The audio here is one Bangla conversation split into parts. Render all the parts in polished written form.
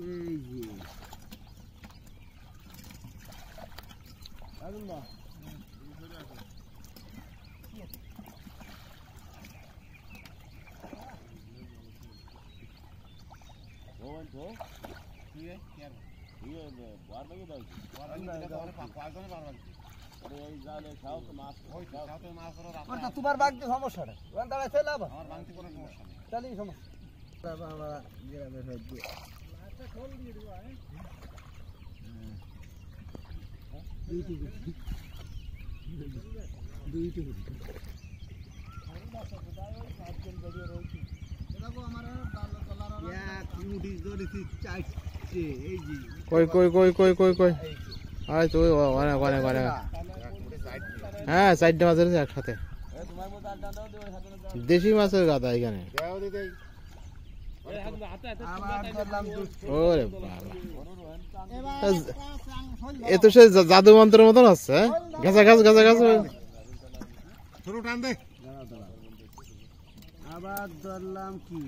এই যে আগুন না ওই তো কি রে কি আর ये बार में डाल दी बार में डाल दी पांच जने बार में अरे এই জালে খাও তো মাছ ওই খাও তো মাছ ধরো রাত ওটা তোমার বাগতে সমস্যা না ওখান দাঁড়ায় চলে আবার আমার বাগতে কোনো সমস্যা নেই চলই সমস্যা বাবা বাবা গ্রামে হয়ে দিয়ে মাছটা খোল দিয়ে দিবা হ্যাঁ দুইটি আরে বাসা কোথায় ওই সাতজন বেরিয়ে রইছি দেখো আমার ডাল তলার এক মুঠি ধরেছি চাইছে এই যে কই আয় তো ওখানে হ্যাঁ সাইডটা মাছ আছে একসাথে দেশি মাছের গাদা এখানে ওরে বাবা এ তো সে জাদু মন্ত্রের মতন হচ্ছে ঘাসা ঘাস ছোট টান দে আবার ধরলাম কি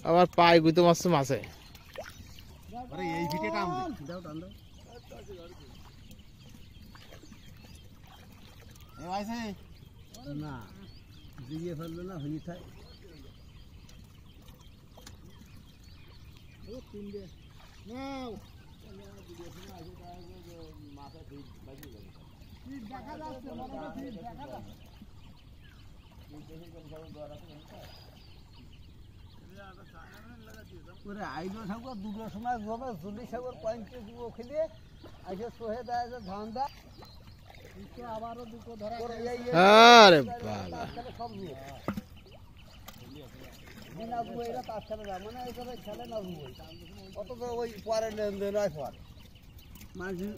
আবার পাই গুইতো মাছে আরে এই ভিটে টান দাও টান দাও এ ভাইছে না দিয়ে ফেলবে না হই থাকে ও তিন দে নাও মাথা ঠিক বাজি যাবে ঠিক দেখা যাচ্ছে মাথা ঠিক দেখা যাচ্ছে ওরে আইলো ঠাকুর দুটোর সময় যাবে চল্লিশ ঠাকুর পয়েন্টে খেলে আইসে সোহে দেয় যে ধান দা আবারও দুটো ধরা আরে বাবা সব নিয়ে না বুঝে এরা তার খেলে না মানে এইভাবে খেলে না বুঝে অত তো ওই পরে লেনদেন হয় পর মাঝি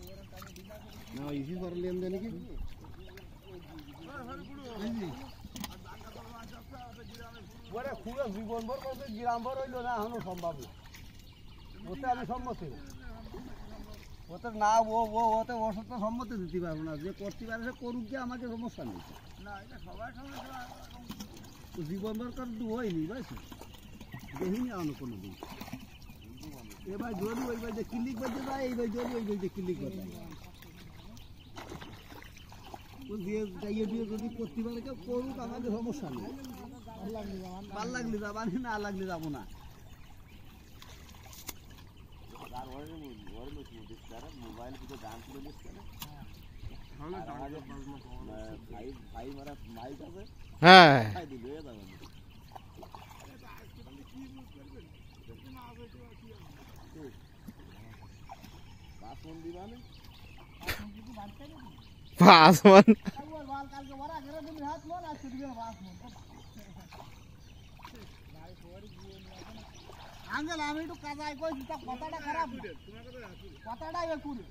না ইসি পরে লেনদেন কি ওরে খুঁড়ে জীবনভর করতে গ্রামভর হইল না এখনো সম্ভব না ওতে আমি সম্মতি ওতে না ওতে ওষুধ তো সম্মতি দিতে পারবো না যে করতে পারে সে করুক গিয়ে আমাকে সমস্যা নেই না এটা সবাই জীবনভর কর দু হয়নি বুঝছি দেখিনি এখনো কোনো দিন এবার যদি ওই বাজে ক্লিক বাজে যায় এইবার যদি ওই বাজে ক্লিক বাজে ও দিয়ে যাইয়ে দিয়ে যদি করতে পারে কেউ করুক আমাদের সমস্যা নেই ভাল লাগলে যাবা না লাগলে যাবো না মোবাইল থেকে গান শুনে দিচ্ছে না ভাই মারা মাইক আছে হ্যাঁ আঙ্কেল আমি একটু কাজাই কইছি তা কথাটা খারাপ কথাটাই একুরে